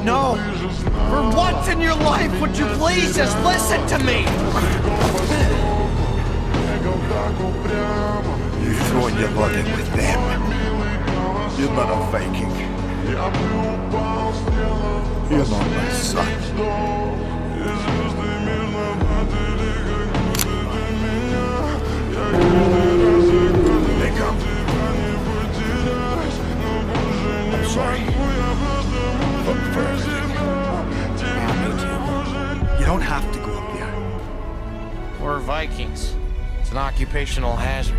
No. For once in your life, would you please just listen to me? You're throwing your blood in with them. You're not a Viking. You're not my son. They come. I'm sorry. For everything. Me too. You don't have to go up there. We're Vikings. It's an occupational hazard.